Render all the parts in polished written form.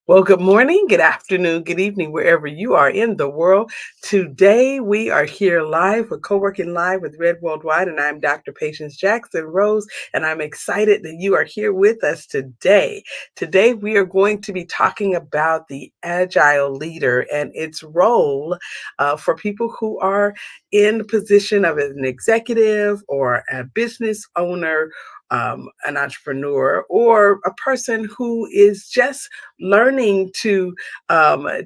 Well, good morning, good afternoon, good evening, wherever you are in the world. Today, we are here live with Co-working Live with Red Worldwide, and I'm Dr. Patience Jackson Rose, and I'm excited that you are here with us today. Today, we are going to be talking about the Agile leader and its role for people who are in the position of an executive or a business owner, an entrepreneur, or a person who is just learning to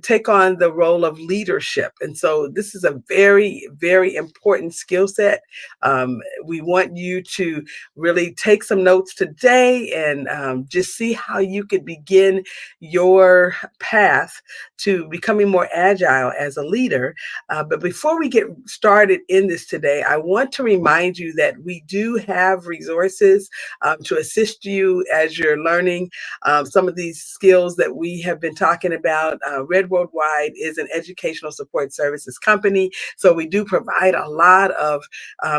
take on the role of leadership. And so this is a very, very important skill set. We want you to really take some notes today and just see how you could begin your path to becoming more agile as a leader. But before we get started in this today, I want to remind you that we do have resources to assist you as you're learning some of these skills that we have been talking about. Red Worldwide is an educational support services company, so we do provide a lot of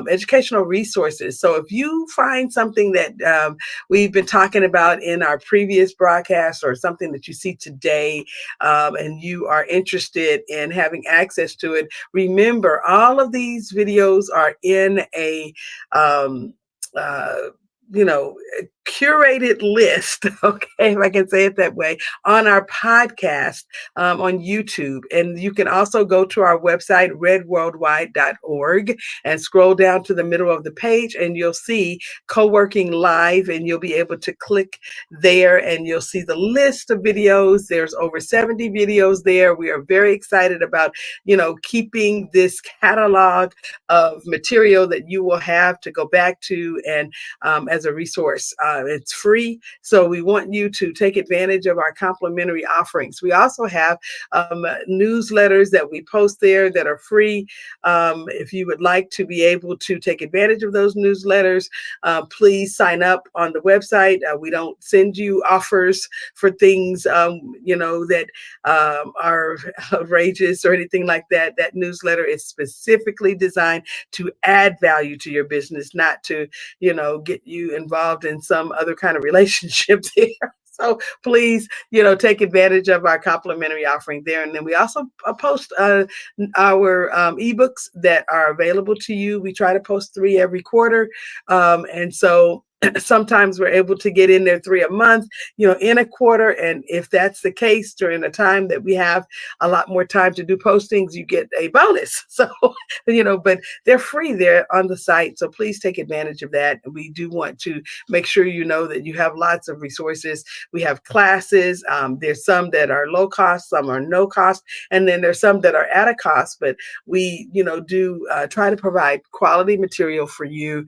educational resources. So if you find something that we've been talking about in our previous broadcast or something that you see today, and you are interested in having access to it, remember all of these videos are in a uh, curated list, okay, if I can say it that way, on our podcast on YouTube. And you can also go to our website, redworldwide.org, and scroll down to the middle of the page, and you'll see Co-working Live, and you'll be able to click there, and you'll see the list of videos. There's over 70 videos there. We are very excited about, keeping this catalog of material that you will have to go back to and as a resource. It's free, so we want you to take advantage of our complimentary offerings. We also have newsletters that we post there that are free. If you would like to be able to take advantage of those newsletters, please sign up on the website. We don't send you offers for things, that are outrageous or anything like that. That newsletter is specifically designed to add value to your business, not to get you involved in some other kind of relationship there. So please, take advantage of our complimentary offering there. And then we also post our ebooks that are available to you. We try to post 3 every quarter. And so sometimes we're able to get in there 3 a month, in a quarter. And if that's the case during a time that we have a lot more time to do postings, you get a bonus. So, but they're free there on the site. So please take advantage of that. We do want to make sure that you have lots of resources. We have classes. There's some that are low cost, some are no cost, and then there's some that are at a cost. But we, do try to provide quality material for you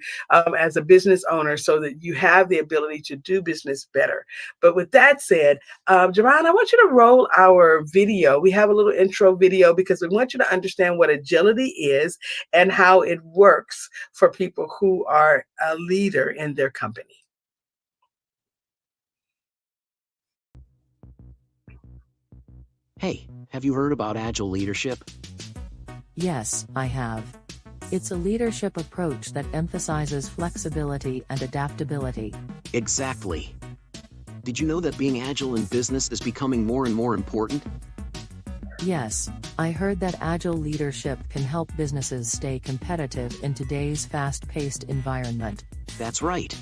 as a business owner so that you have the ability to do business better. But with that said, Javon, I want you to roll our video. We have a little intro video because we want you to understand what agility is and how it works for people who are a leader in their company. Hey, have you heard about Agile leadership? Yes, I have. It's a leadership approach that emphasizes flexibility and adaptability. Exactly. Did you know that being agile in business is becoming more and more important? Yes, I heard that agile leadership can help businesses stay competitive in today's fast-paced environment. That's right.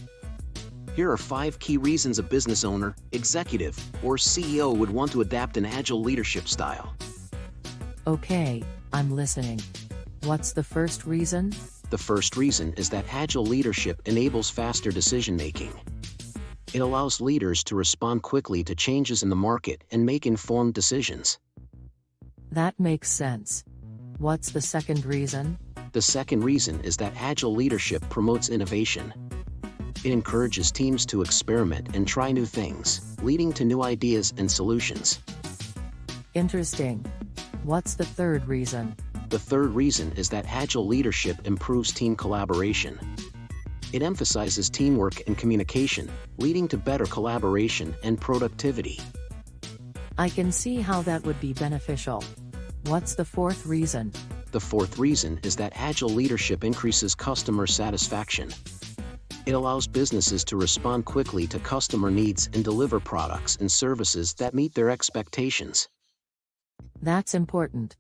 Here are 5 key reasons a business owner, executive, or CEO would want to adapt an agile leadership style. Okay, I'm listening. What's the first reason? The first reason is that agile leadership enables faster decision-making. It allows leaders to respond quickly to changes in the market and make informed decisions. That makes sense. What's the second reason? The second reason is that agile leadership promotes innovation. It encourages teams to experiment and try new things, leading to new ideas and solutions. Interesting. What's the third reason? The third reason is that agile leadership improves team collaboration. It emphasizes teamwork and communication, leading to better collaboration and productivity. I can see how that would be beneficial. What's the fourth reason? The fourth reason is that agile leadership increases customer satisfaction. It allows businesses to respond quickly to customer needs and deliver products and services that meet their expectations. That's important.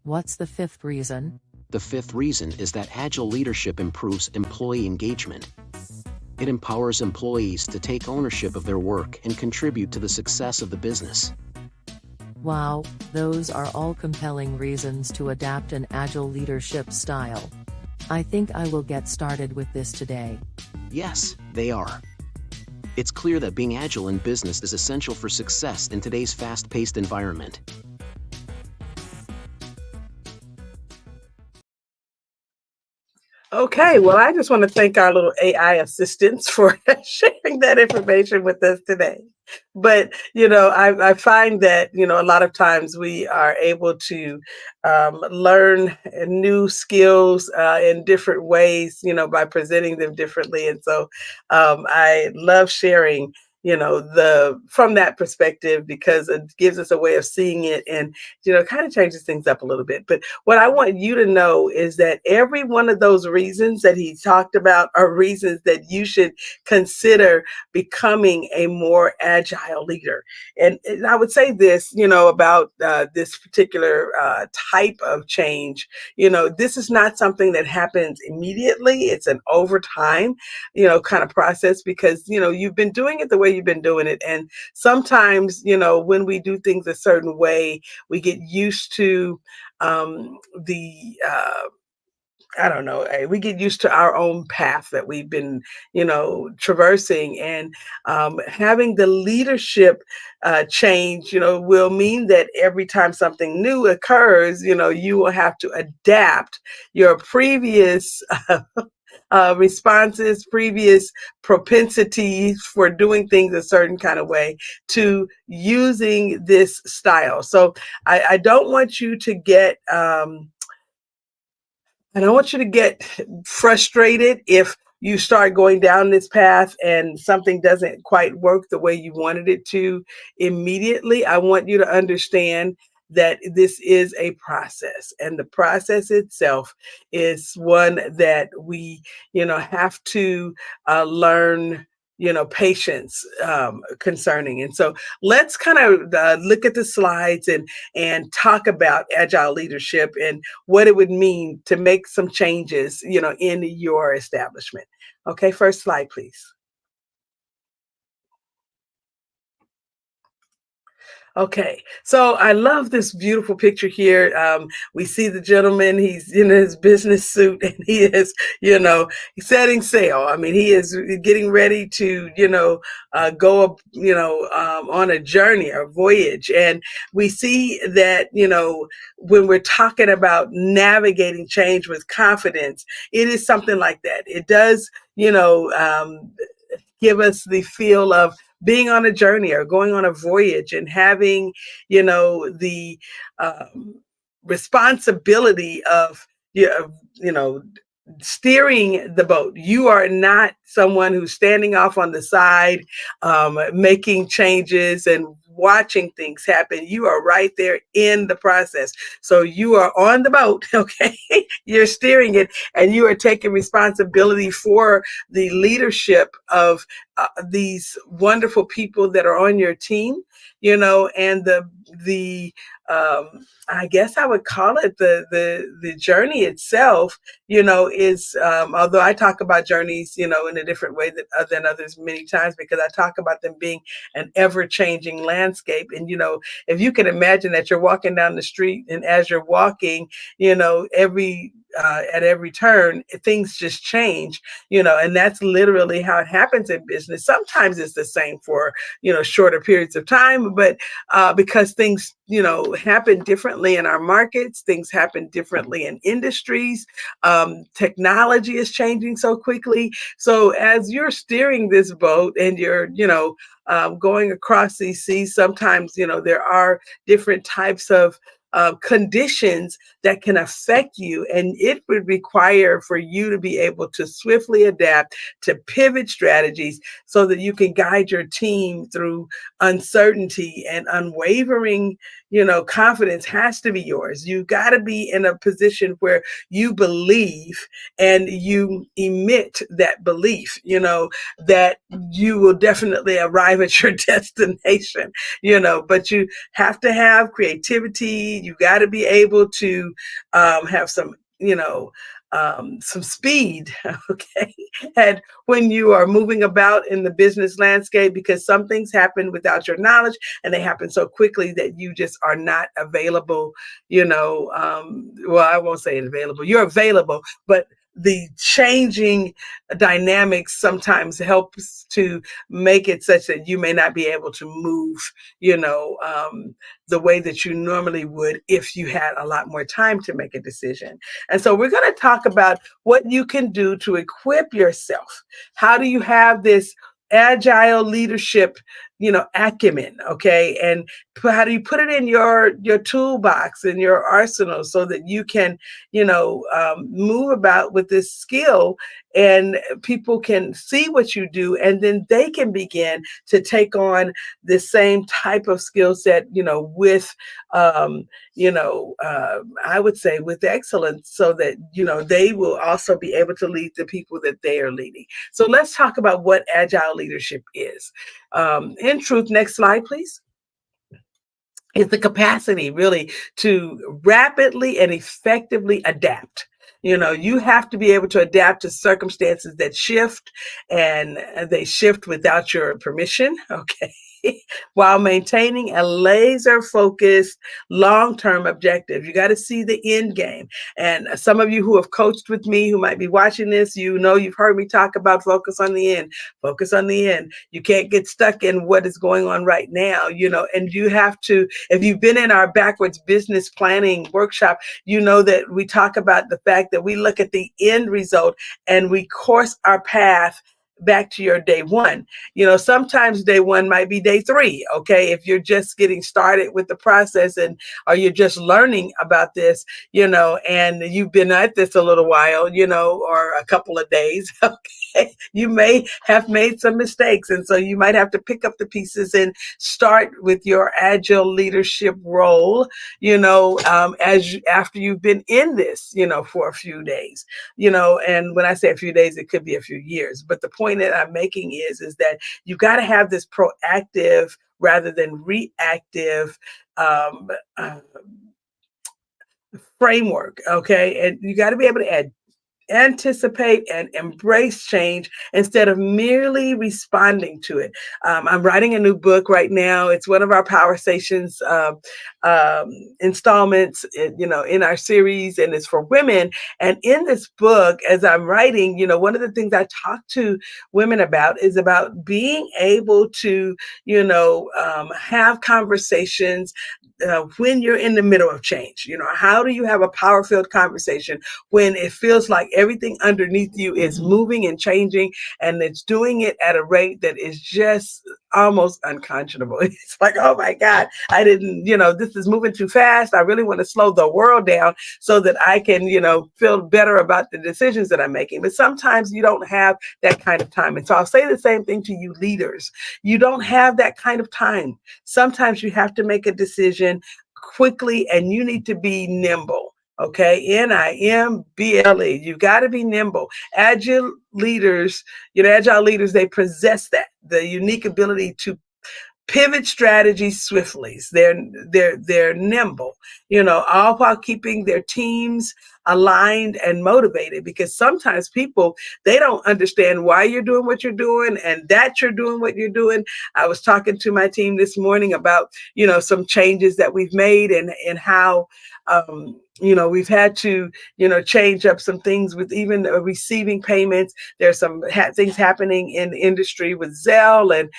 What's the fifth reason? The fifth reason is that Agile leadership improves employee engagement. It empowers employees to take ownership of their work and contribute to the success of the business. Wow, those are all compelling reasons to adapt an Agile leadership style. I think I will get started with this today. Yes, they are. It's clear that being agile in business is essential for success in today's fast-paced environment. Okay, well, I just want to thank our little AI assistants for sharing that information with us today. But, I find that, a lot of times we are able to learn new skills in different ways, by presenting them differently. And so I love sharing, from that perspective because it gives us a way of seeing it and, kind of changes things up a little bit. But what I want you to know is that every one of those reasons that he talked about are reasons that you should consider becoming a more agile leader. And I would say this, about this particular type of change. This is not something that happens immediately. It's an over time, kind of process because, you've been doing it the way you've been doing it. And sometimes, when we do things a certain way, we get used to the I don't know, we get used to our own path that we've been, traversing. And having the leadership change, will mean that every time something new occurs, you will have to adapt your previous responses, previous propensities for doing things a certain kind of way to using this style. So I don't want you to get I don't want you to get frustrated if you start going down this path and something doesn't quite work the way you wanted it to immediately. I want you to understand that this is a process, and the process itself is one that we, have to learn, patience concerning. And so let's kind of look at the slides and talk about agile leadership and what it would mean to make some changes, in your establishment. Okay, first slide, please. Okay, so I love this beautiful picture here. We see the gentleman, he's in his business suit and he is, setting sail. I mean, he is getting ready to, go up, on a journey, a voyage. And we see that, when we're talking about navigating change with confidence, it is something like that. It does, give us the feel of being on a journey or going on a voyage and having, the responsibility of, you know, steering the boat. You are not someone who's standing off on the side, making changes and watching things happen. You are right there in the process. So you are on the boat, okay? You're steering it and you are taking responsibility for the leadership of these wonderful people that are on your team, and the I guess I would call it the journey itself, is although I talk about journeys, in a different way than others many times because I talk about them being an ever-changing landscape. And if you can imagine that you're walking down the street and as you're walking, every at every turn, things just change, and that's literally how it happens in business. Sometimes it's the same for, shorter periods of time, but because things, happen differently in our markets, things happen differently in industries. Technology is changing so quickly. So as you're steering this boat and you're, going across these seas, sometimes, there are different types of conditions that can affect you. And it would require for you to be able to swiftly adapt to pivot strategies so that you can guide your team through uncertainty. And unwavering, confidence has to be yours. You've got to be in a position where you believe and you emit that belief, that you will definitely arrive at your destination, but you have to have creativity. You got to be able to have some speed, okay? And when you are moving about in the business landscape, because some things happen without your knowledge and they happen so quickly that you just are not available, well, I won't say available. You're available, but the changing dynamics sometimes helps to make it such that you may not be able to move, the way that you normally would if you had a lot more time to make a decision. And so we're going to talk about what you can do to equip yourself. How do you have this agile leadership, acumen, okay? And how do you put it in your toolbox and your arsenal so that you can, move about with this skill and people can see what you do, and then they can begin to take on the same type of skill set, with, I would say with excellence, so that, they will also be able to lead the people that they are leading. So let's talk about what agile leadership is. In truth, next slide, please. Is the capacity really to rapidly and effectively adapt. You have to be able to adapt to circumstances that shift, and they shift without your permission, okay? While maintaining a laser focused long-term objective. You got to see the end game. And some of you who have coached with me, who might be watching this, you've heard me talk about focus on the end, focus on the end. You can't get stuck in what is going on right now, and you have to, if you've been in our backwards business planning workshop, that we talk about the fact that we look at the end result and we course our path back to your day one. Sometimes day one might be day three, okay? If you're just getting started with the process or you're just learning about this, and you've been at this a little while, or a couple of days, okay? You may have made some mistakes. And so you might have to pick up the pieces and start with your agile leadership role, after you've been in this, for a few days, and when I say a few days, it could be a few years. But the point that I'm making is that you got to have this proactive rather than reactive framework, okay? And you got to be able to anticipate and embrace change instead of merely responding to it. I'm writing a new book right now. It's one of our Power Stations installments, in our series, and it's for women. And in this book, as I'm writing, one of the things I talk to women about is about being able to, have conversations when you're in the middle of change. How do you have a power-filled conversation when it feels like everything underneath you is moving and changing, and it's doing it at a rate that is just almost unconscionable? It's like, oh my God, I didn't, this is moving too fast. I really want to slow the world down so that I can, feel better about the decisions that I'm making. But sometimes you don't have that kind of time. And so I'll say the same thing to you leaders. You don't have that kind of time. Sometimes you have to make a decision quickly, and you need to be nimble. Okay, NIMBLE. You got to be nimble. Agile leaders, they possess the unique ability to pivot strategies swiftly. They're nimble, all while keeping their teams aligned and motivated, because sometimes people, they don't understand why you're doing what you're doing and that you're doing what you're doing. I was talking to my team this morning about, some changes that we've made and how we've had to, change up some things with even receiving payments. There's some things happening in the industry with Zelle, and,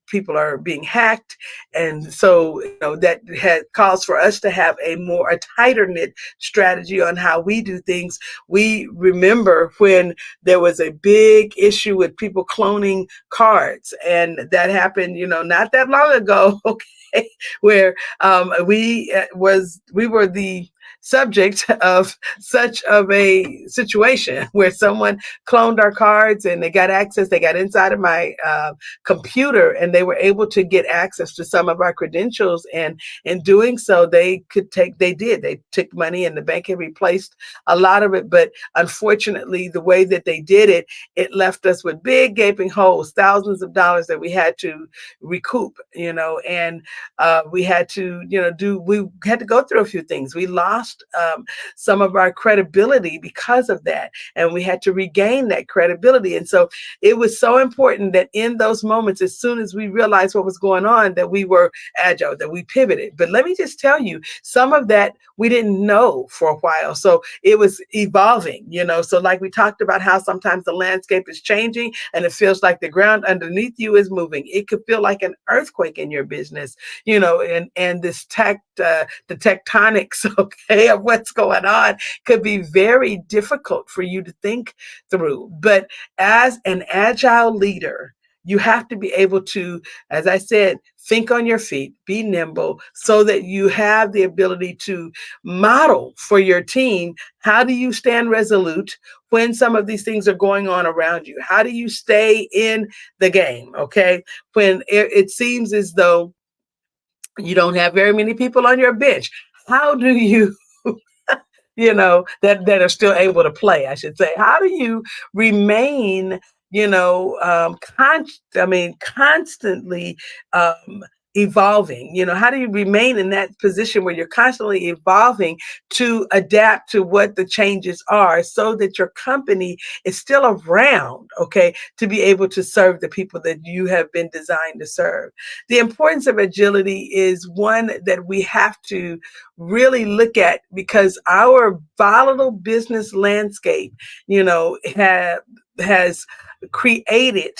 people are being hacked. And so, that calls for us to have a tighter knit strategy on how we do things. We remember when there was a big issue with people cloning cards, and that happened, not that long ago. Okay, where we were the subject of such of a situation where someone cloned our cards, and they got access. They got inside of my computer, and they were able to get access to some of our credentials. And in doing so, they took money, and the bank had replaced a lot of it. But unfortunately, the way that they did it, it left us with big gaping holes, thousands of dollars that we had to recoup, and we had to, we had to go through a few things. We lost some of our credibility because of that, and we had to regain that credibility. And so it was so important that in those moments, as soon as we realized what was going on, that we were agile, that we pivoted. But let me just tell you, some of that we didn't know for a while. So it was evolving, So like we talked about how sometimes the landscape is changing and it feels like the ground underneath you is moving. It could feel like an earthquake in your business, and the tectonics, okay, of what's going on could be very difficult for you to think through. But as an agile leader, you have to be able to, as I said, think on your feet, be nimble, so that you have the ability to model for your team. How do you stand resolute when some of these things are going on around you? How do you stay in the game, okay? When it seems as though you don't have very many people on your bench. How do you, that are still able to play, I should say? How do you remain, constantly evolving? How do you remain in that position where you're constantly evolving to adapt to what the changes are, so that your company is still around, okay, to be able to serve the people that you have been designed to serve? The importance of agility is one that we have to really look at, because our volatile business landscape, has created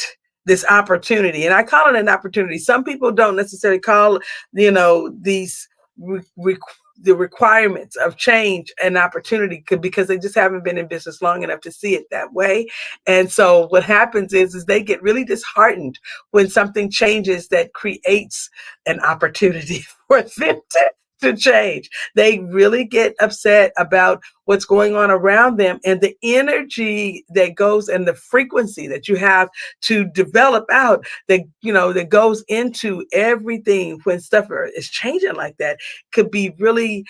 this opportunity. And I call it an opportunity. Some people don't necessarily call, these the requirements of change an opportunity, because they just haven't been in business long enough to see it that way. And so what happens is they get really disheartened when something changes that creates an opportunity for them to change. They really get upset about what's going on around them, and the energy that goes, and the frequency that you have to develop out, that goes into everything when stuff is changing like that, could be really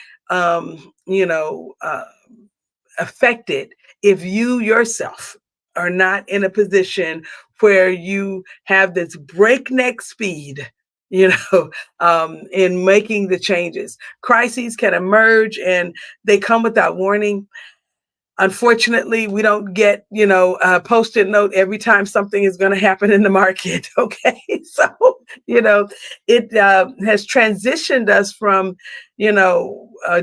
affected if you yourself are not in a position where you have this breakneck speed, in making the changes. Crises can emerge, and they come without warning. Unfortunately, we don't get, a post-it note every time something is going to happen in the market. Okay. So, it has transitioned us from,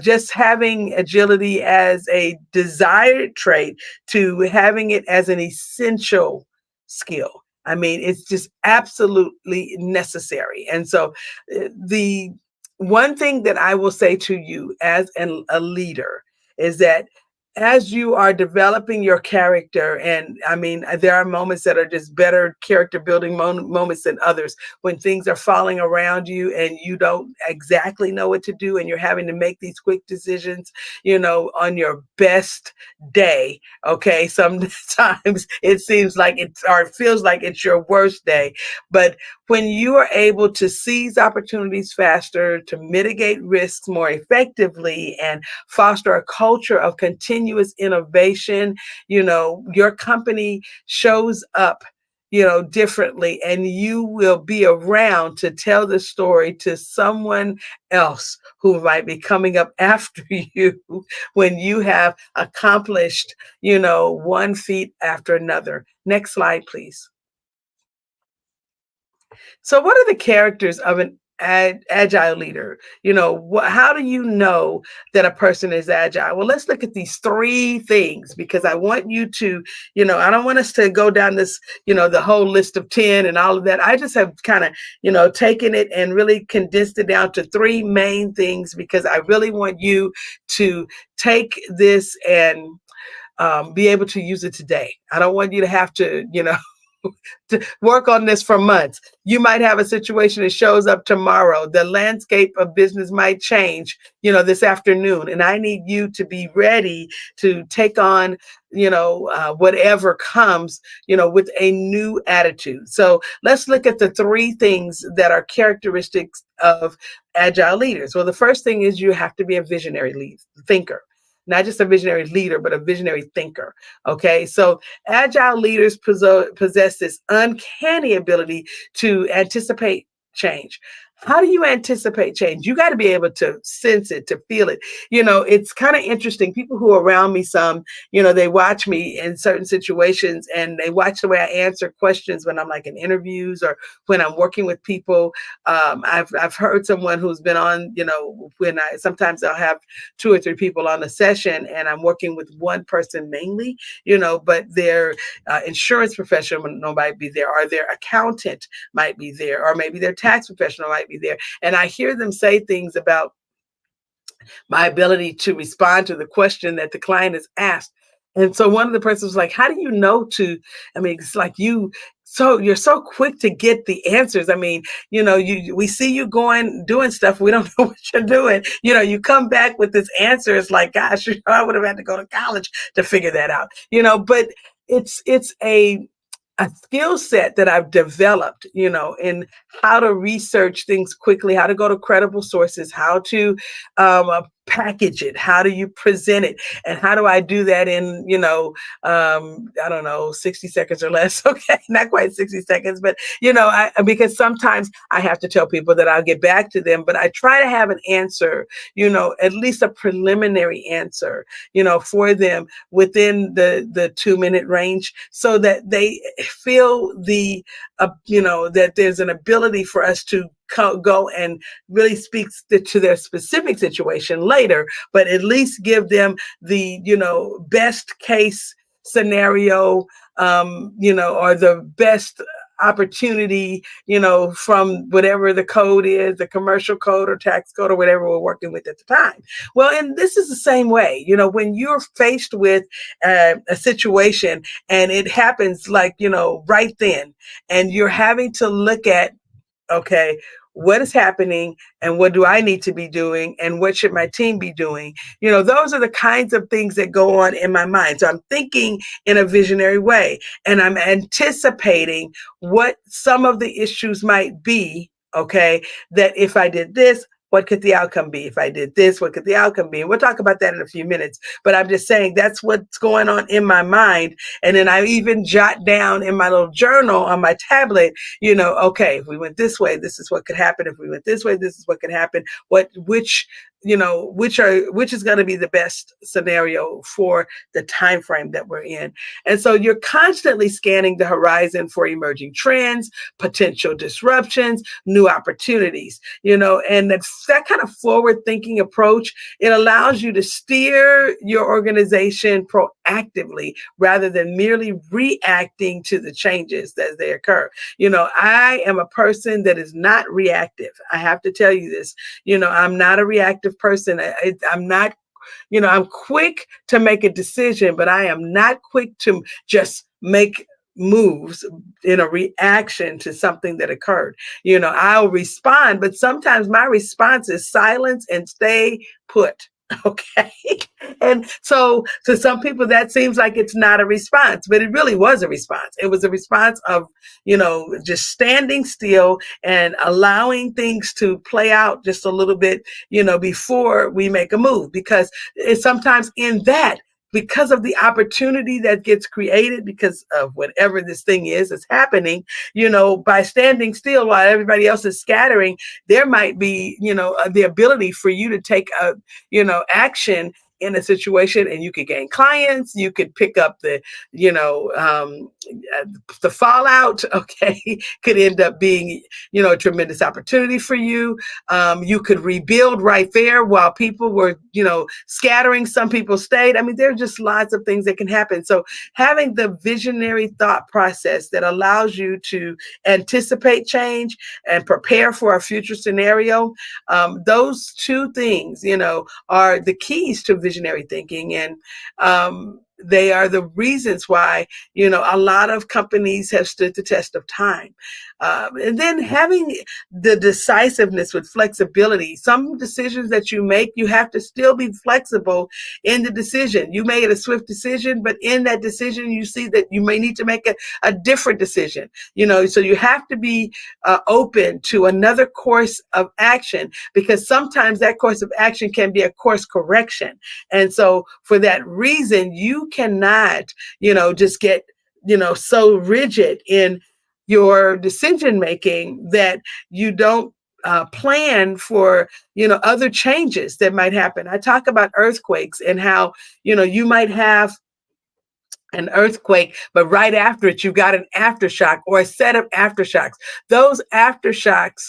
just having agility as a desired trait to having it as an essential skill. I mean, it's just absolutely necessary. And so the one thing that I will say to you as a leader is that as you are developing your character, and I mean, there are moments that are just better character building moments than others, when things are falling around you and you don't exactly know what to do, and you're having to make these quick decisions, on your best day. Okay. Sometimes it seems like it feels like it's your worst day. But when you are able to seize opportunities faster, to mitigate risks more effectively, and foster a culture of continuous innovation, your company shows up, differently, and you will be around to tell the story to someone else who might be coming up after you, when you have accomplished, one feat after another. Next slide, please. So what are the characters of an agile leader? How do you know that a person is agile? Well, let's look at these three things, because I want you to, I don't want us to go down this, the whole list of 10 and all of that. I just have kind of, taken it and really condensed it down to three main things, because I really want you to take this and be able to use it today. I don't want you to have to, to work on this for months. You might have a situation that shows up tomorrow. The landscape of business might change, this afternoon. And I need you to be ready to take on, whatever comes, with a new attitude. So let's look at the three things that are characteristics of agile leaders. Well, the first thing is you have to be a visionary thinker. Not just a visionary leader, but a visionary thinker. Okay, so agile leaders possess this uncanny ability to anticipate change. How do you anticipate change? You got to be able to sense it, to feel it. It's kind of interesting. People who are around me, they watch me in certain situations, and they watch the way I answer questions when I'm like in interviews or when I'm working with people. I've heard someone who's been on, when sometimes I'll have 2 or 3 people on a session, and I'm working with one person mainly, but their insurance professional might be there, or their accountant might be there, or maybe their tax professional might be there. And I hear them say things about my ability to respond to the question that the client has asked. And so one of the persons was like, how do you know it's like you're so quick to get the answers. I mean, we see you doing stuff. We don't know what you're doing. You come back with this answer. It's like, gosh, I would have had to go to college to figure that out, but it's a skill set that I've developed, in how to research things quickly, how to go to credible sources, how to package it, how do you present it, and how do I do that in, I don't know, 60 seconds or less. Okay, not quite 60 seconds, but, because sometimes I have to tell people that I'll get back to them, but I try to have an answer, at least a preliminary answer, for them within the 2-minute range, so that they feel that there's an ability for us to go and really speak to their specific situation later, but at least give them the, best case scenario, or the best opportunity, from whatever the code is, the commercial code or tax code or whatever we're working with at the time. Well, and this is the same way, when you're faced with a situation and it happens like, right then, and you're having to look at, okay, what is happening and what do I need to be doing and what should my team be doing? Those are the kinds of things that go on in my mind. So I'm thinking in a visionary way, and I'm anticipating what some of the issues might be, okay, that if I did this, what could the outcome be? If I did this, what could the outcome be? And we'll talk about that in a few minutes. But I'm just saying that's what's going on in my mind. And then I even jot down in my little journal on my tablet, okay, if we went this way, this is what could happen. If we went this way, this is what could happen. Which is going to be the best scenario for the time frame that we're in. And so you're constantly scanning the horizon for emerging trends, potential disruptions, new opportunities, and that kind of forward thinking approach, it allows you to steer your organization proactively rather than merely reacting to the changes as they occur. I am a person that is not reactive. I have to tell you this, I'm not a reactive person. I'm not, I'm quick to make a decision, but I am not quick to just make moves in a reaction to something that occurred. I'll respond, but sometimes my response is silence and stay put. Okay. And so to some people that seems like it's not a response, but it really was a response. It was a response of, just standing still and allowing things to play out just a little bit, before we make a move, because it's sometimes in that, because of the opportunity that gets created because of whatever this thing is happening, by standing still while everybody else is scattering, there might be, the ability for you to take action in a situation, and you could gain clients, you could pick up the, the fallout, okay, could end up being, a tremendous opportunity for you. You could rebuild right there while people were, scattering. Some people stayed. I mean, there are just lots of things that can happen. So having the visionary thought process that allows you to anticipate change and prepare for a future scenario, those two things, are the keys to visionary thinking. And they are the reasons why, a lot of companies have stood the test of time. And then having the decisiveness with flexibility. Some decisions that you make, you have to still be flexible in the decision. You made a swift decision, but in that decision, you see that you may need to make a different decision. So you have to be open to another course of action, because sometimes that course of action can be a course correction. And so for that reason, you cannot, just get, so rigid in your decision making that you don't plan for, other changes that might happen. I talk about earthquakes and how, you might have an earthquake, but right after it, you've got an aftershock or a set of aftershocks. Those aftershocks,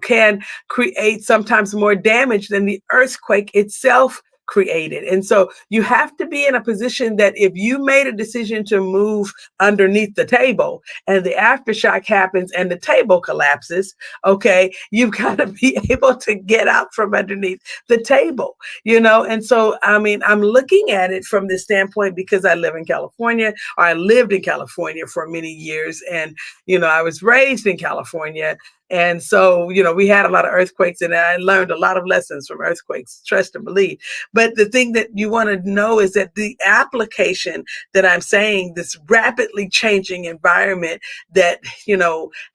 can create sometimes more damage than the earthquake itself created. And so you have to be in a position that if you made a decision to move underneath the table and the aftershock happens and the table collapses, okay, you've got to be able to get out from underneath the table, And so, I mean, I'm looking at it from this standpoint because I live in California, or I lived in California for many years. And, I was raised in California. And so, we had a lot of earthquakes, and I learned a lot of lessons from earthquakes, trust and believe. But the thing that you want to know is that the application that I'm saying, this rapidly changing environment that,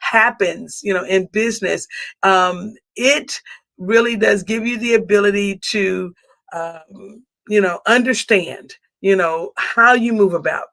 happens, in business, it really does give you the ability to, understand, how you move about,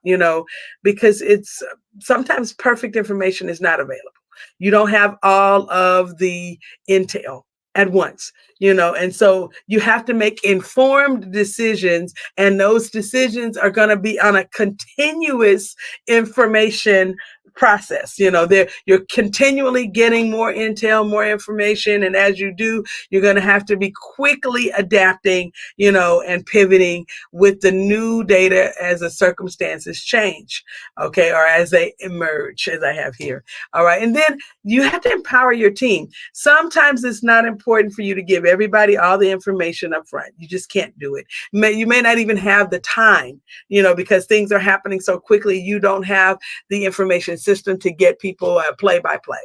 because it's sometimes perfect information is not available. You don't have all of the intel at once, and so you have to make informed decisions, and those decisions are going to be on a continuous information process. You're continually getting more intel, more information, and as you do, you're going to have to be quickly adapting, and pivoting with the new data as the circumstances change, okay, or as they emerge, as I have here. All right, and then you have to empower your team. Sometimes it's not important for you to give everybody all the information up front. You just can't do it. You may not even have the time, because things are happening so quickly. You don't have the information system to get people play by play,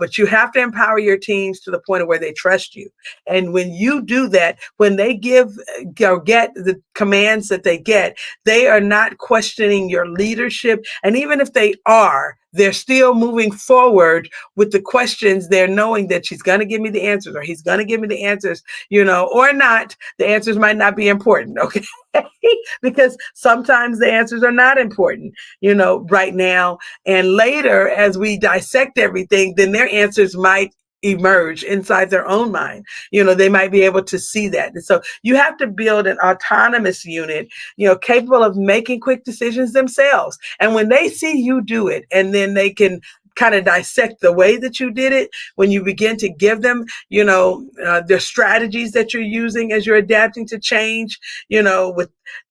but you have to empower your teams to the point of where they trust you. And when you do that, when they give or get the commands that they get, they are not questioning your leadership. And even if they are, they're still moving forward with the questions. They're knowing that she's going to give me the answers, or he's going to give me the answers, or not. The answers might not be important, okay? Because sometimes the answers are not important, right now. And later, as we dissect everything, then their answers might emerge inside their own mind. They might be able to see that. And so you have to build an autonomous unit, capable of making quick decisions themselves. And when they see you do it, and then they can kind of dissect the way that you did it, when you begin to give them, the strategies that you're using as you're adapting to change,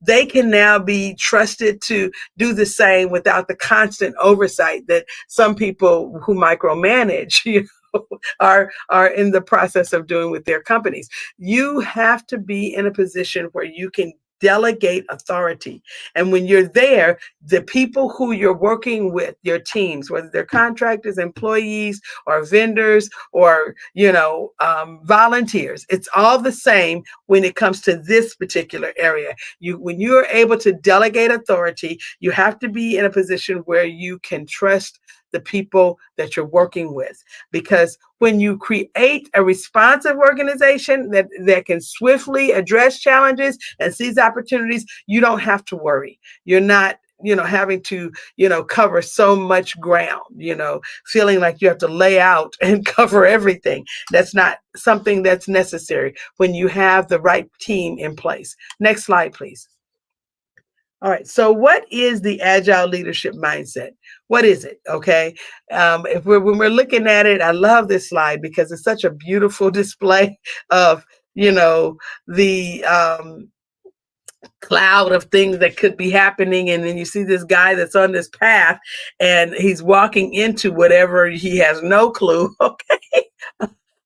they can now be trusted to do the same without the constant oversight that some people who micromanage, are in the process of doing with their companies. You have to be in a position where you can delegate authority. And when you're there, the people who you're working with, your teams, whether they're contractors, employees, or vendors, or, volunteers, it's all the same when it comes to this particular area. When you are able to delegate authority, you have to be in a position where you can trust the people that you're working with. Because when you create a responsive organization that can swiftly address challenges and seize opportunities, you don't have to worry. You're not, having to, cover so much ground, feeling like you have to lay out and cover everything. That's not something that's necessary when you have the right team in place. Next slide, please. All right. So, what is the Agile Leadership Mindset? What is it? Okay. If when we're looking at it, I love this slide because it's such a beautiful display of, you know, the cloud of things that could be happening, and then you see this guy that's on this path, and he's walking into whatever he has no clue. Okay,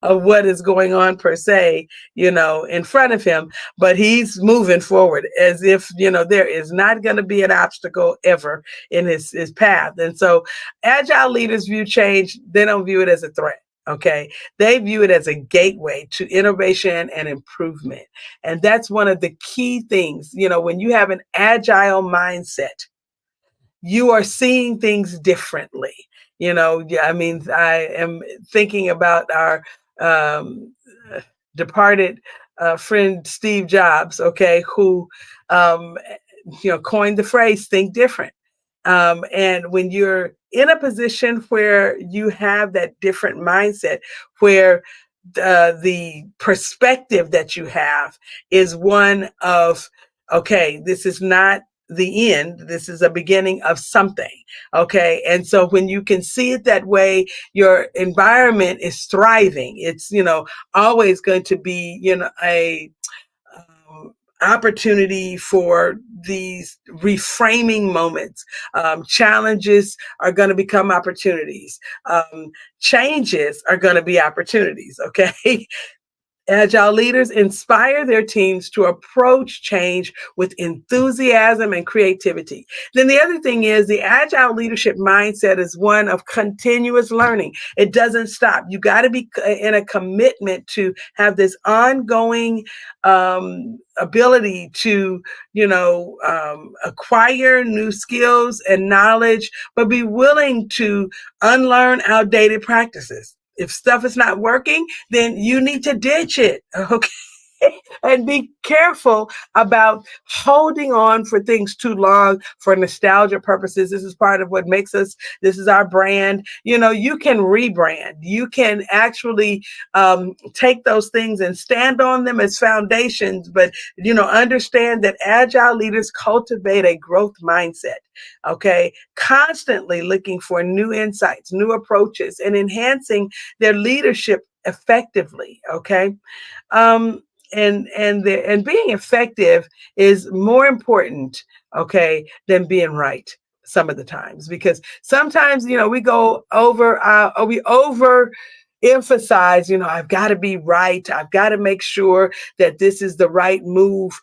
of what is going on per se, in front of him, but he's moving forward as if, there is not going to be an obstacle ever in his path. And so agile leaders view change, they don't view it as a threat. Okay. They view it as a gateway to innovation and improvement. And that's one of the key things, when you have an agile mindset, you are seeing things differently. Yeah, I mean, I am thinking about our um, departed friend Steve Jobs, okay, who um, coined the phrase "think different." And when you're in a position where you have that different mindset, where the perspective that you have is one of, okay, this is not the end, this is a beginning of something. Okay. And so when you can see it that way, your environment is thriving. It's, always going to be, a opportunity for these reframing moments. Challenges are going to become opportunities. Changes are going to be opportunities. Okay. Agile leaders inspire their teams to approach change with enthusiasm and creativity. Then the other thing is the agile leadership mindset is one of continuous learning. It doesn't stop. You got to be in a commitment to have this ongoing ability to, acquire new skills and knowledge, but be willing to unlearn outdated practices. If stuff is not working, then you need to ditch it. Okay. And be careful about holding on for things too long for nostalgia purposes. This is part of what makes us, this is our brand. You can rebrand. You can actually take those things and stand on them as foundations, but, understand that agile leaders cultivate a growth mindset. Okay. Constantly looking for new insights, new approaches, and enhancing their leadership effectively. Okay. Um, and being effective is more important, okay, than being right some of the times, because sometimes, we go over, or we over emphasize, I've got to be right. I've got to make sure that this is the right move,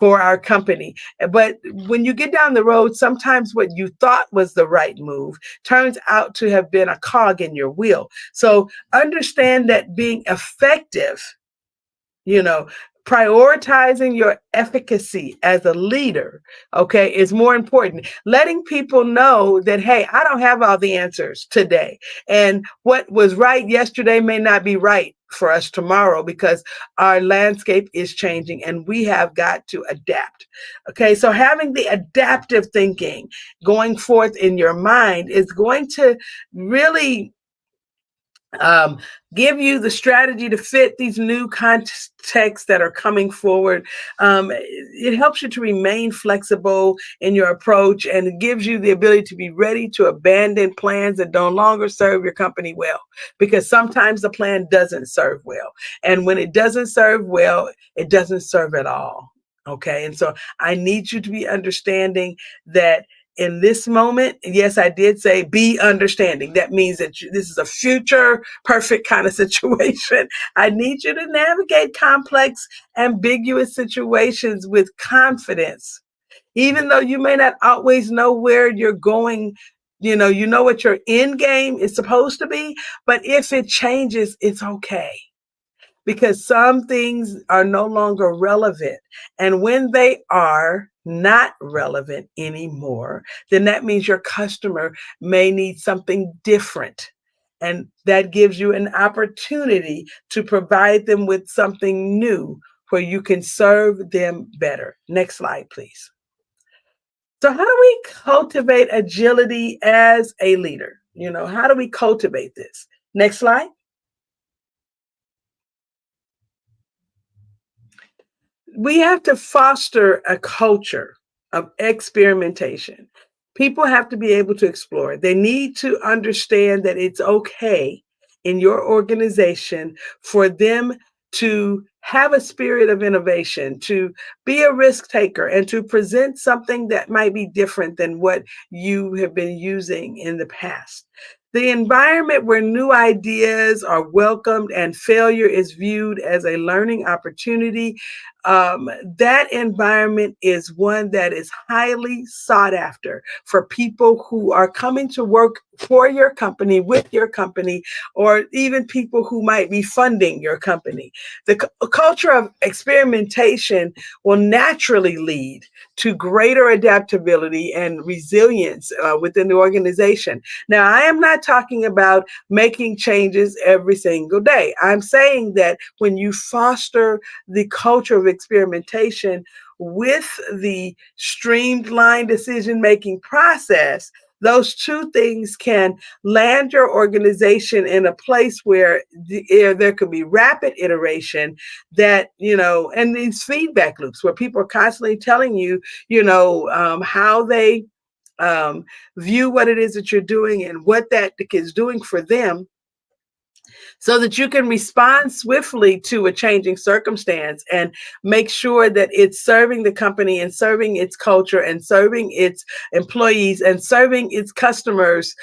for our company. But when you get down the road, sometimes what you thought was the right move turns out to have been a cog in your wheel. So understand that being effective, you know, prioritizing your efficacy as a leader, okay, is more important. Letting people know that, hey, I don't have all the answers today. And what was right yesterday may not be right for us tomorrow, because our landscape is changing and we have got to adapt. Okay, so having the adaptive thinking going forth in your mind is going to really um, give you the strategy to fit these new contexts that are coming forward. It helps you to remain flexible in your approach, and it gives you the ability to be ready to abandon plans that no longer serve your company well, because sometimes the plan doesn't serve well. And when it doesn't serve well, it doesn't serve at all. Okay. And so I need you to be understanding that in this moment, yes, I did say be understanding. That means that this is a future perfect kind of situation. I need you to navigate complex, ambiguous situations with confidence, even though you may not always know where you're going. You know what your end game is supposed to be, but if it changes, it's okay, because some things are no longer relevant. And when they are not relevant anymore, then that means your customer may need something different. And that gives you an opportunity to provide them with something new where you can serve them better. Next slide, please. So, how do we cultivate agility as a leader? How do we cultivate this? Next slide. We have to foster a culture of experimentation. People have to be able to explore. They need to understand that it's okay in your organization for them to have a spirit of innovation, to be a risk taker, and to present something that might be different than what you have been using in the past. The environment where new ideas are welcomed and failure is viewed as a learning opportunity, that environment is one that is highly sought after for people who are coming to work for your company, with your company, or even people who might be funding your company. The culture of experimentation will naturally lead to greater adaptability and resilience within the organization. Now, I am not talking about making changes every single day. I'm saying that when you foster the culture of experimentation with the streamlined decision making process, those two things can land your organization in a place where there can be rapid iteration, that, and these feedback loops where people are constantly telling you, how they view what it is that you're doing and what that is doing for them, so that you can respond swiftly to a changing circumstance and make sure that it's serving the company and serving its culture and serving its employees and serving its customers,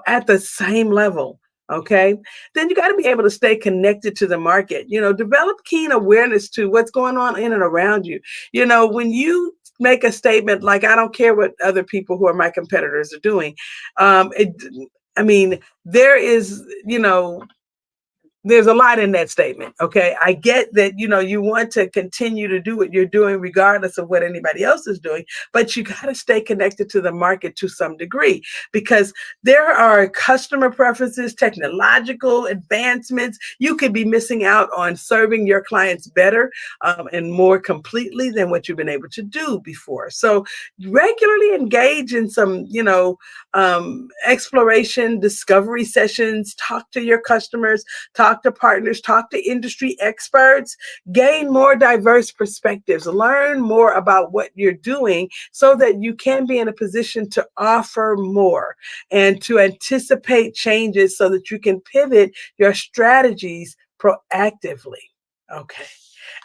at the same level. Okay. Then you got to be able to stay connected to the market, develop keen awareness to what's going on in and around you. When you make a statement like, I don't care what other people who are my competitors are doing, there is, there's a lot in that statement. Okay. I get that, you want to continue to do what you're doing regardless of what anybody else is doing, but you got to stay connected to the market to some degree, because there are customer preferences, technological advancements. You could be missing out on serving your clients better and more completely than what you've been able to do before. So regularly engage in some, exploration, discovery sessions, talk to your customers, talk to partners, talk to industry experts, gain more diverse perspectives, learn more about what you're doing so that you can be in a position to offer more and to anticipate changes so that you can pivot your strategies proactively. Okay.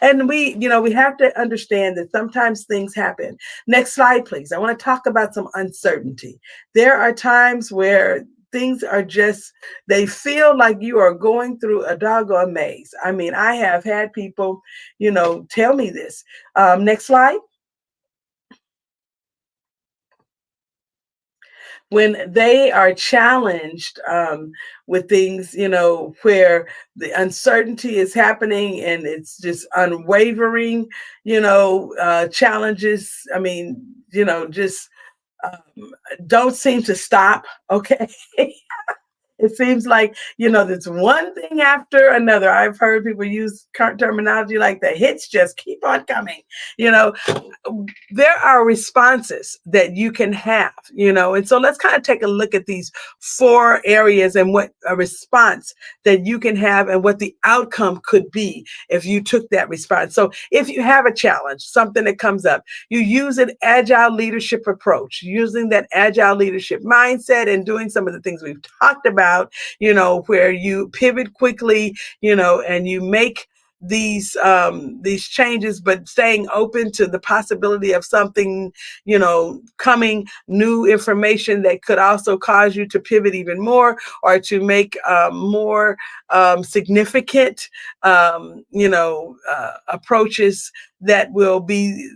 And we have to understand that sometimes things happen. Next slide, please. I want to talk about some uncertainty. There are times where things are just, they feel like you are going through a doggone maze. I have had people, tell me this. Next slide. When they are challenged with things, where the uncertainty is happening and it's just unwavering, challenges, just don't seem to stop. Okay. It seems like, there's one thing after another. I've heard people use current terminology like the hits just keep on coming. There are responses that you can have, and so let's kind of take a look at these 4 areas and what a response that you can have and what the outcome could be if you took that response. So if you have a challenge, something that comes up, you use an agile leadership approach, using that agile leadership mindset and doing some of the things we've talked about, where you pivot quickly, and you make these changes, but staying open to the possibility of something, coming, new information that could also cause you to pivot even more or to make more significant, approaches that will be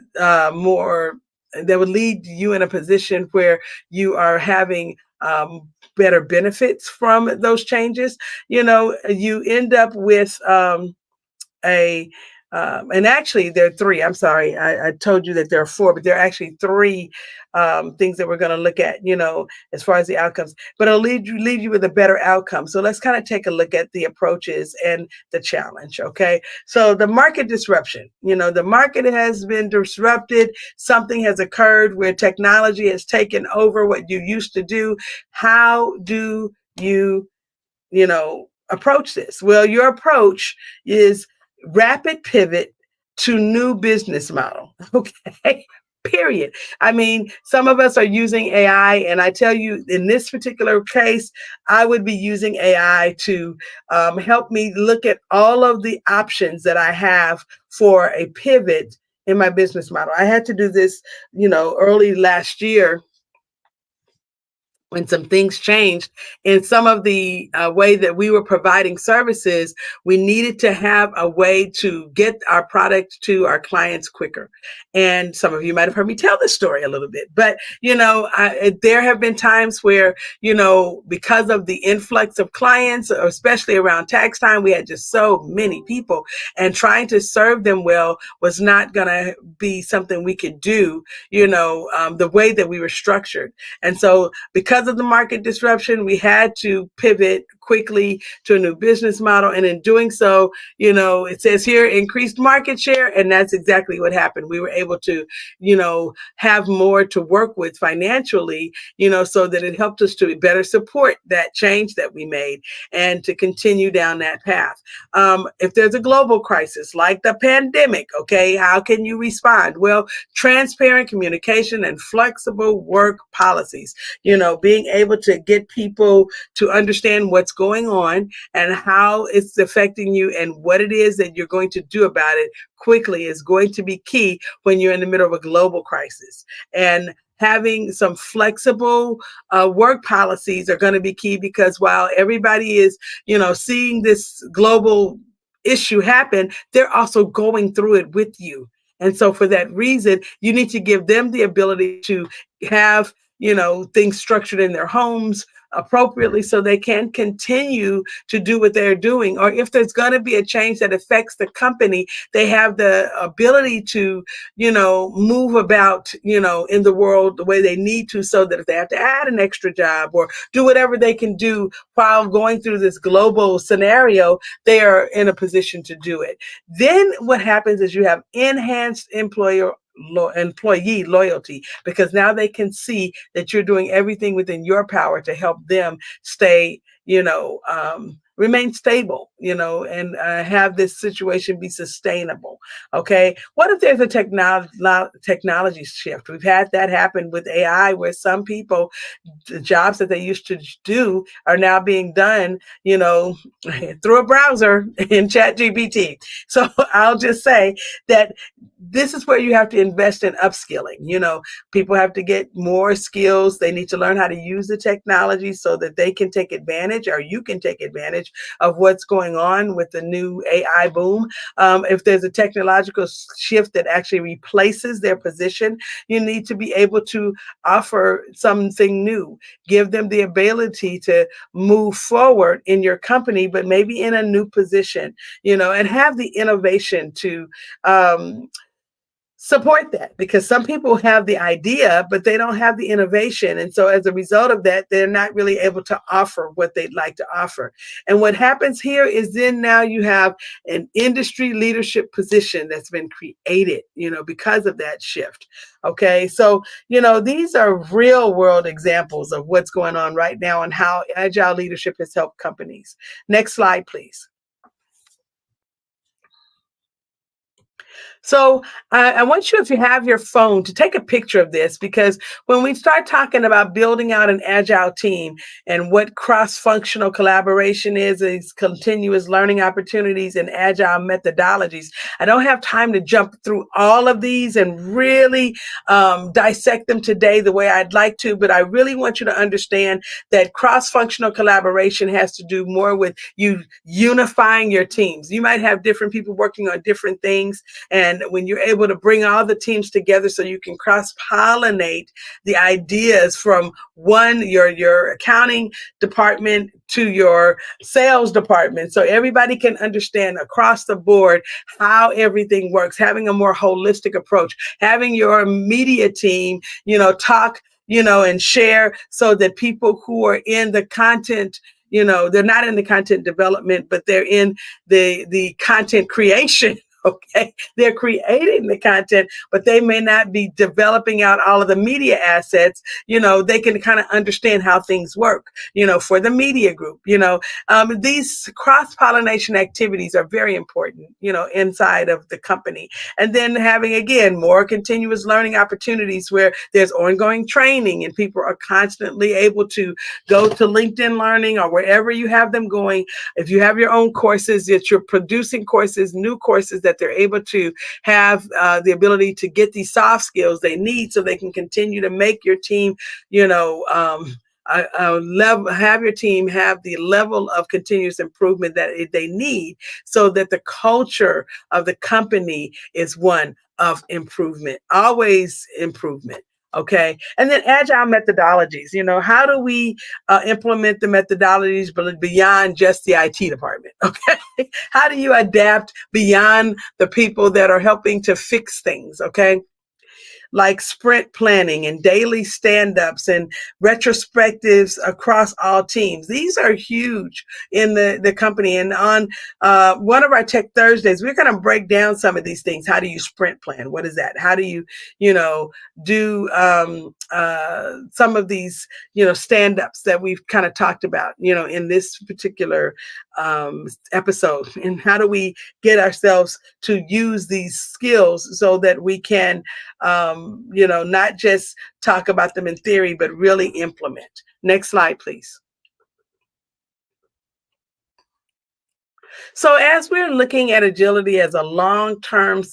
more, that would lead you in a position where you are having better benefits from those changes. You end up with and actually there are 3. I'm sorry, I told you that there are 4, but there are actually 3 things that we're going to look at, as far as the outcomes, but it'll lead you with a better outcome. So let's kind of take a look at the approaches and the challenge. Okay. So the market disruption, the market has been disrupted. Something has occurred where technology has taken over what you used to do. How do you, approach this? Well, your approach is rapid pivot to new business model. Okay. period. I mean, some of us are using AI, and I tell you, in this particular case, I would be using AI to help me look at all of the options that I have for a pivot in my business model. I had to do this, early last year when some things changed in some of the way that we were providing services. We needed to have a way to get our product to our clients quicker. And some of you might have heard me tell this story a little bit, but there have been times where, because of the influx of clients, especially around tax time, we had just so many people, and trying to serve them well was not going to be something we could do, the way that we were structured. And so because of the market disruption, we had to pivot quickly to a new business model. And in doing so, it says here increased market share. And that's exactly what happened. We were able to, have more to work with financially, so that it helped us to better support that change that we made and to continue down that path. If there's a global crisis like the pandemic, okay, how can you respond? Well, transparent communication and flexible work policies, being able to get people to understand what's going on and how it's affecting you and what it is that you're going to do about it quickly is going to be key when you're in the middle of a global crisis. And having some flexible work policies are going to be key, because while everybody is, seeing this global issue happen, they're also going through it with you. And so for that reason, you need to give them the ability to have, things structured in their homes appropriately so they can continue to do what they're doing. Or if there's going to be a change that affects the company, they have the ability to, move about, in the world the way they need to, so that if they have to add an extra job or do whatever they can do while going through this global scenario, they are in a position to do it. Then what happens is you have enhanced employee loyalty, because now they can see that you're doing everything within your power to help them stay, remain stable, and have this situation be sustainable. Okay. What if there's a technology shift? We've had that happen with AI, where some people, the jobs that they used to do are now being done, through a browser in ChatGPT. So I'll just say that this is where you have to invest in upskilling. People have to get more skills. They need to learn how to use the technology so that they can take advantage, or you can take advantage of what's going on with the new AI boom. If there's a technological shift that actually replaces their position, you need to be able to offer something new, give them the ability to move forward in your company, but maybe in a new position, and have the innovation to support that, because some people have the idea, but they don't have the innovation. And so as a result of that, they're not really able to offer what they'd like to offer. And what happens here is then now you have an industry leadership position that's been created, because of that shift. Okay. So, these are real world examples of what's going on right now and how agile leadership has helped companies. Next slide, please. So I want you, if you have your phone, to take a picture of this, because when we start talking about building out an agile team and what cross-functional collaboration is continuous learning opportunities and agile methodologies, I don't have time to jump through all of these and really dissect them today the way I'd like to, but I really want you to understand that cross-functional collaboration has to do more with you unifying your teams. You might have different people working on different things, and when you're able to bring all the teams together so you can cross-pollinate the ideas from your accounting department to your sales department, so everybody can understand across the board how everything works, having a more holistic approach, having your media team, talk, and share, so that people who are in the content, they're not in the content development, but they're in the content creation. Okay. They're creating the content, but they may not be developing out all of the media assets. They can kind of understand how things work, for the media group. These cross-pollination activities are very important, inside of the company. And then having, again, more continuous learning opportunities where there's ongoing training and people are constantly able to go to LinkedIn Learning or wherever you have them going. If you have your own courses, that you're producing courses, new courses, that they're able to have the ability to get these soft skills they need so they can continue to make your team, have your team have the level of continuous improvement that they need so that the culture of the company is one of improvement, always improvement. Okay. And then agile methodologies, how do we implement the methodologies beyond just the IT department? Okay. How do you adapt beyond the people that are helping to fix things? Okay. Like sprint planning and daily stand-ups and retrospectives across all teams. These are huge in the company. And on one of our Tech Thursdays, we're going to break down some of these things. How do you sprint plan? What is that? How do you, do some of these, stand-ups that we've kind of talked about, in this particular episode? And how do we get ourselves to use these skills so that we can not just talk about them in theory, but really implement. Next slide, please. So as we're looking at agility as a long-term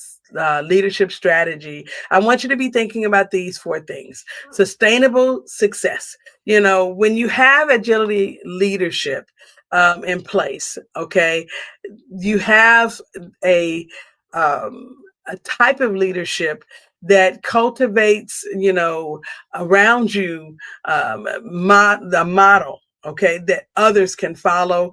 leadership strategy, I want you to be thinking about these 4 things. Sustainable success. When you have agility leadership in place, okay, you have a type of leadership that cultivates, around you the model, okay, that others can follow.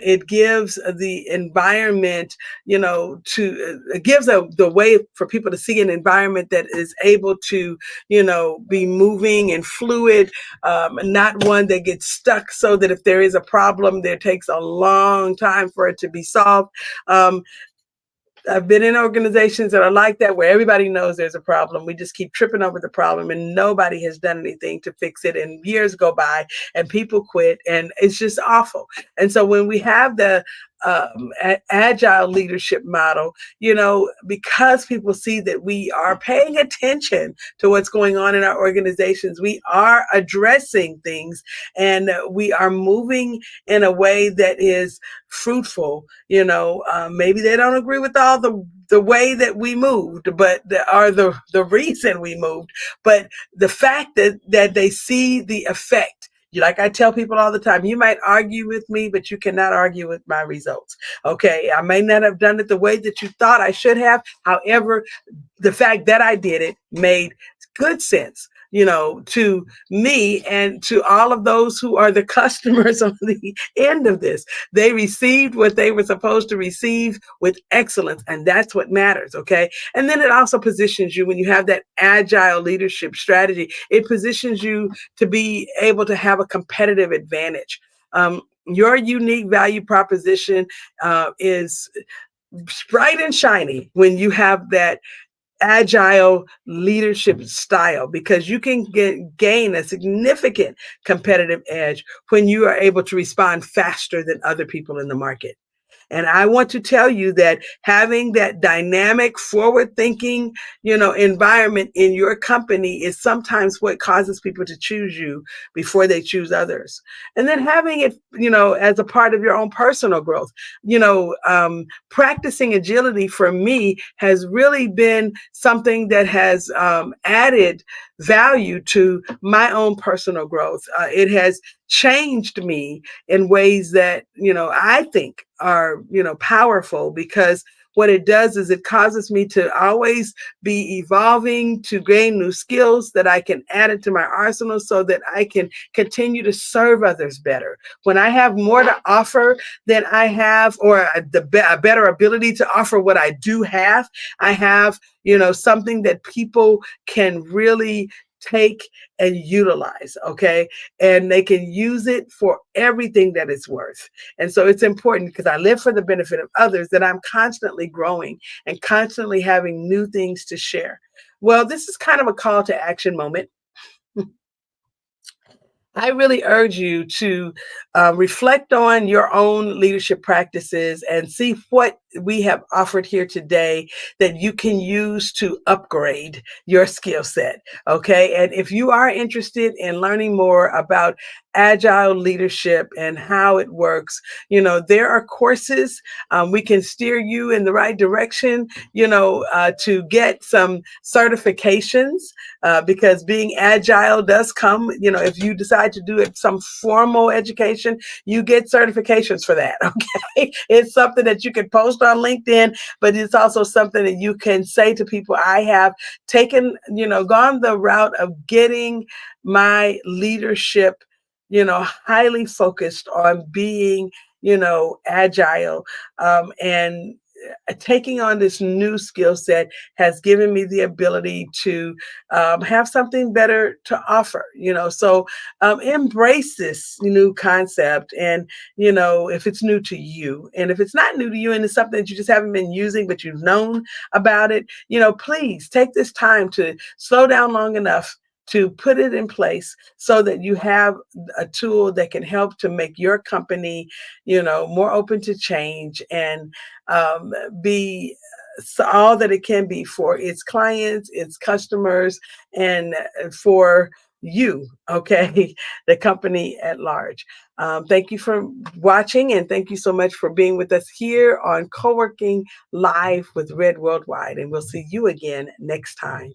It gives the environment, it gives the way for people to see an environment that is able to, be moving and fluid, not one that gets stuck so that if there is a problem, there takes a long time for it to be solved. I've been in organizations that are like that, where everybody knows there's a problem. We just keep tripping over the problem and nobody has done anything to fix it. And years go by and people quit and it's just awful. And so when we have the agile leadership model, because people see that we are paying attention to what's going on in our organizations, we are addressing things and we are moving in a way that is fruitful. Maybe they don't agree with all the way that we moved, but the reason we moved, but the fact that they see the effect. Like I tell people all the time, you might argue with me, but you cannot argue with my results. Okay. I may not have done it the way that you thought I should have. However, the fact that I did it made good sense, to me and to all of those who are the customers on the end of this. They received what they were supposed to receive with excellence. And that's what matters. Okay. And then it also positions you, when you have that agile leadership strategy, it positions you to be able to have a competitive advantage. Your unique value proposition is bright and shiny when you have that agile leadership style, because you can gain a significant competitive edge when you are able to respond faster than other people in the market. And I want to tell you that having that dynamic, forward-thinking, environment in your company is sometimes what causes people to choose you before they choose others. And then having it, as a part of your own personal growth, practicing agility for me has really been something that has added value to my own personal growth. It has changed me in ways that, I think are, powerful, because what it does is it causes me to always be evolving, to gain new skills that I can add into my arsenal so that I can continue to serve others better. When I have more to offer than I have, or a better ability to offer what I do have, I have, something that people can really take and utilize, okay? And they can use it for everything that it's worth. And so it's important, because I live for the benefit of others, that I'm constantly growing and constantly having new things to share. Well, this is kind of a call to action moment. I really urge you to reflect on your own leadership practices and see what we have offered here today that you can use to upgrade your skill set. Okay. And if you are interested in learning more about agile leadership and how it works, there are courses. We can steer you in the right direction, to get some certifications, because being agile does come, if you decide to do it, some formal education, you get certifications for that. Okay. It's something that you can post on LinkedIn, but it's also something that you can say to people, I have taken, gone the route of getting my leadership, highly focused on being, agile, and taking on this new skill set has given me the ability to have something better to offer, so embrace this new concept. And, if it's new to you, and if it's not new to you and it's something that you just haven't been using, but you've known about it, please take this time to slow down long enough to put it in place so that you have a tool that can help to make your company, more open to change, and be all that it can be for its clients, its customers, and for you, okay, the company at large. Thank you for watching, and thank you so much for being with us here on Co-working Live with Red Worldwide. And we'll see you again next time.